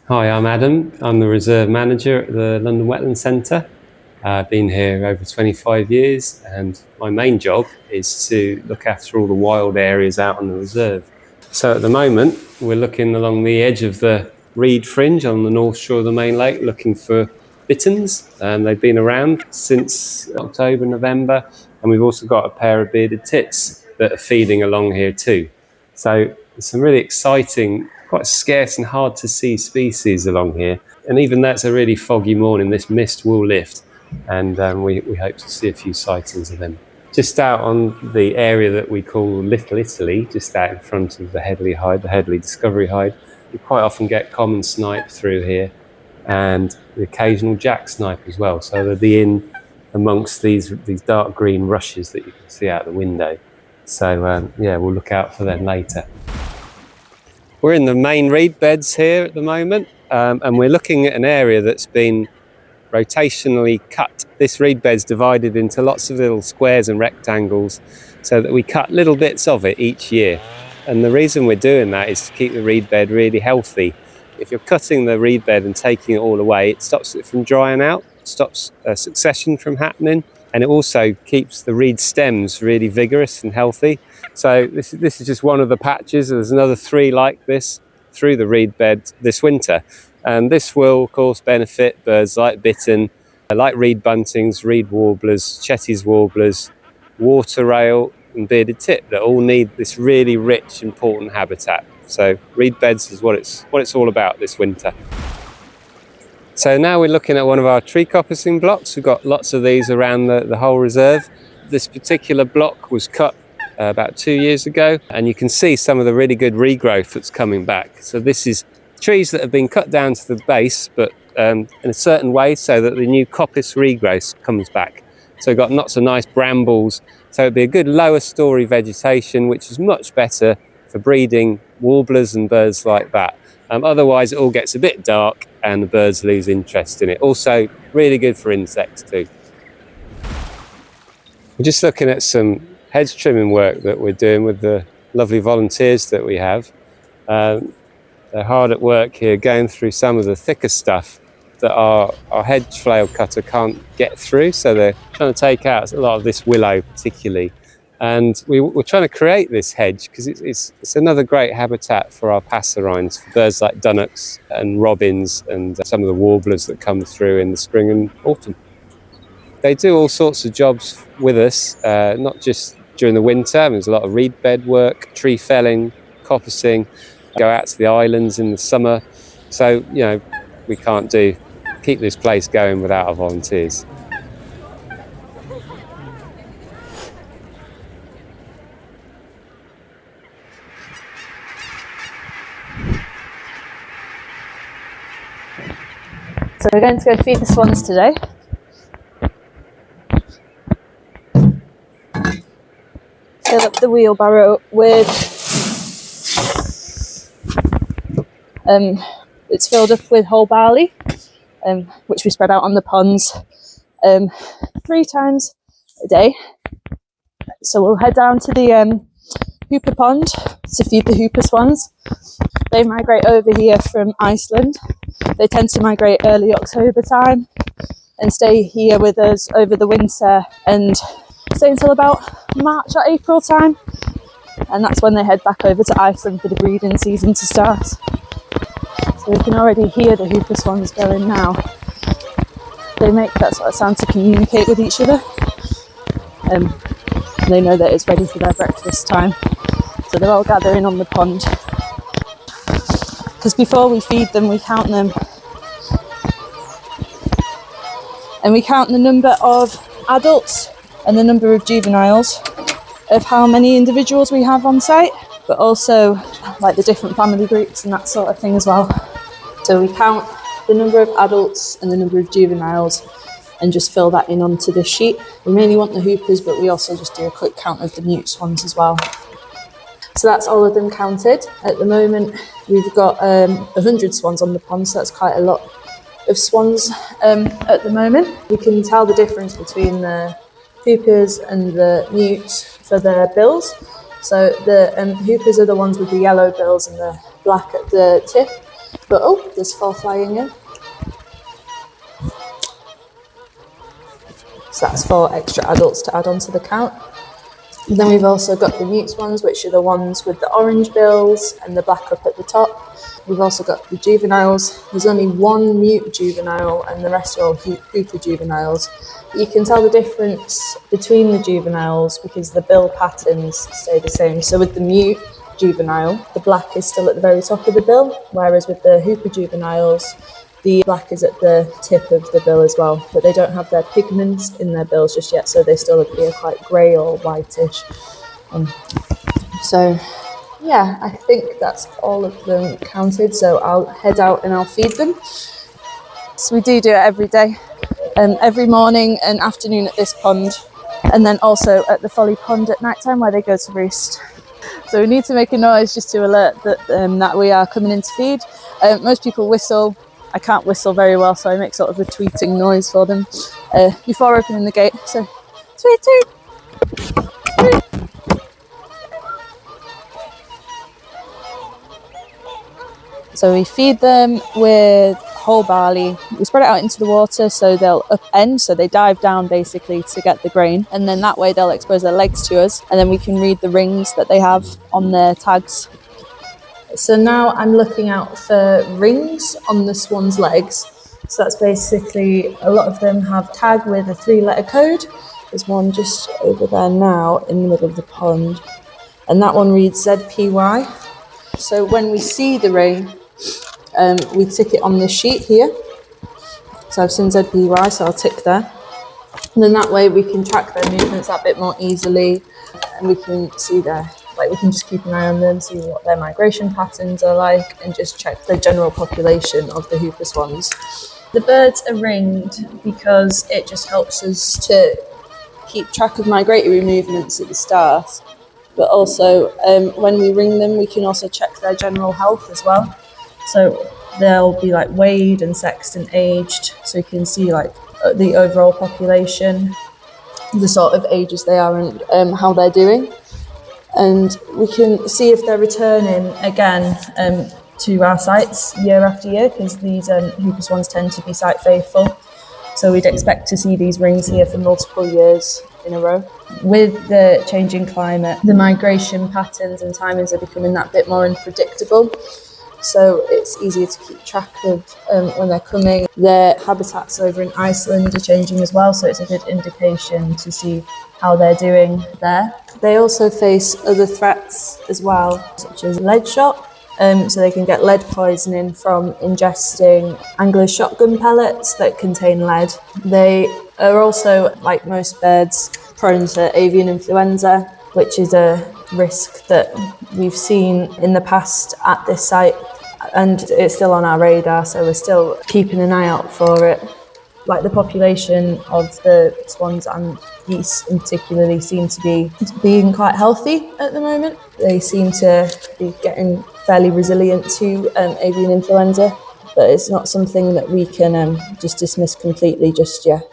Hi, I'm Adam. I'm the Reserve Manager at the London Wetlands Centre. I've been here over 25 years and my main job is to look after all the wild areas out on the reserve. So at the moment we're looking along the edge of the reed fringe on the north shore of the main lake looking for bitterns. They've been around since October, November, and we've also got a pair of bearded tits that are feeding along here too. So there's some really exciting, quite scarce and hard to see species along here. And even though it's a really foggy morning, this mist will lift and we hope to see a few sightings of them. Just out on the area that we call Little Italy, just out in front of the Headley Hide, the Headley Discovery Hide, we quite often get common snipe through here and the occasional jack snipe as well. So they'll be in amongst these dark green rushes that you can see out the window. So yeah, we'll look out for them later. We're in the main reed beds here at the moment, and we're looking at an area that's been rotationally cut. This reed bed's divided into lots of little squares and rectangles so that we cut little bits of it each year. And the reason we're doing that is to keep the reed bed really healthy. If you're cutting the reed bed and taking it all away, it stops it from drying out, stops succession from happening, and it also keeps the reed stems really vigorous and healthy. So this is just one of the patches. There's another 3 like this through the reed bed this winter. And this will, of course, benefit birds like bittern, like reed buntings, reed warblers, Chetty's warblers, water rail and bearded tit that all need this really rich, important habitat. So reed beds is what it's all about this winter. So now we're looking at one of our tree coppicing blocks. We've got lots of these around the whole reserve. This particular block was cut about 2 years ago, and you can see some of the really good regrowth that's coming back. So this is trees that have been cut down to the base, but in a certain way so that the new coppice regrowth comes back. So we've got lots of nice brambles. So it'd be a good lower story vegetation, which is much better for breeding warblers and birds like that. Otherwise it all gets a bit dark and the birds lose interest in it. Also really good for insects too. We're just looking at some hedge trimming work that we're doing with the lovely volunteers that we have. They're hard at work here going through some of the thicker stuff that our hedge flail cutter can't get through, so they're trying to take out a lot of this willow particularly. And we're trying to create this hedge because it's another great habitat for our passerines, for birds like dunnocks and robins and some of the warblers that come through in the spring and autumn. They do all sorts of jobs with us, not just during the winter. There's a lot of reed bed work, tree felling, coppicing, go out to the islands in the summer. So, you know, we can't keep this place going without our volunteers. So we're going to go feed the swans today. Fill up the wheelbarrow with it's filled up with whole barley, which we spread out on the ponds 3 times a day. So we'll head down to the Hooper pond to feed the Hooper swans. They migrate over here from Iceland. They tend to migrate early October time and stay here with us over the winter and stay until about March or April time. And that's when they head back over to Iceland for the breeding season to start. So we can already hear the Hooper swans going now. They make that sort of sound to communicate with each other. They know that it's ready for their breakfast time. So they're all gathering on the pond. Because before we feed them, we count them. And we count the number of adults and the number of juveniles of how many individuals we have on site, but also like the different family groups and that sort of thing as well. So we count the number of adults and the number of juveniles and just fill that in onto this sheet. We mainly want the hoopers, but we also just do a quick count of the newt swans as well. So that's all of them counted. At the moment, we've got 100 swans on the pond, so that's quite a lot of swans at the moment. We can tell the difference between the hoopers and the newts for their bills. So the hoopers are the ones with the yellow bills and the black at the tip, But oh, there's 4 flying in. So that's 4 extra adults to add on to the count. And then we've also got the mute swans, which are the ones with the orange bills and the black up at the top. We've also got the juveniles. There's only 1 mute juvenile and the rest are all hooper juveniles. You can tell the difference between the juveniles because the bill patterns stay the same. So with the mute juvenile, the black is still at the very top of the bill, whereas with the hooper juveniles, the black is at the tip of the bill as well, but they don't have their pigments in their bills just yet, so they still appear quite grey or whitish. So yeah, I think that's all of them counted, so I'll head out and I'll feed them. So we do it every day, every morning and afternoon at this pond, and then also at the Folly Pond at night time where they go to roost. So we need to make a noise just to alert that we are coming in to feed. Most people whistle. I can't whistle very well, so I make sort of a tweeting noise for them before opening the gate. So, tweet, tweet, tweet. So we feed them with whole barley. We spread it out into the water so they'll upend, so they dive down basically to get the grain, and then that way they'll expose their legs to us, and then we can read the rings that they have on their tags. So now I'm looking out for rings on the swan's legs. So that's basically, a lot of them have tag with a 3-letter code. There's one just over there now in the middle of the pond. And that one reads ZPY. So when we see the ring, we tick it on this sheet here. So I've seen ZPY, so I'll tick there. And then that way we can track their movements a bit more easily, and we can see we can just keep an eye on them, see what their migration patterns are like, and just check the general population of the hooper swans. The birds are ringed because it just helps us to keep track of migratory movements at the start. But also, when we ring them, we can also check their general health as well. So they'll be like weighed and sexed and aged, so you can see like the overall population, the sort of ages they are and how they're doing. And we can see if they're returning again to our sites year after year, because these hooper swans tend to be site faithful. So we'd expect to see these rings here for multiple years in a row. With the changing climate, the migration patterns and timings are becoming that bit more unpredictable. So it's easier to keep track of when they're coming. Their habitats over in Iceland are changing as well, so it's a good indication to see how they're doing there. They also face other threats as well, such as lead shot. So they can get lead poisoning from ingesting angler's shotgun pellets that contain lead. They are also, like most birds, prone to avian influenza, which is a risk that we've seen in the past at this site, and it's still on our radar, so we're still keeping an eye out for it. Like the population of the swans and geese in particularly seem to be being quite healthy at the moment. They seem to be getting fairly resilient to avian influenza, but it's not something that we can just dismiss completely just yet.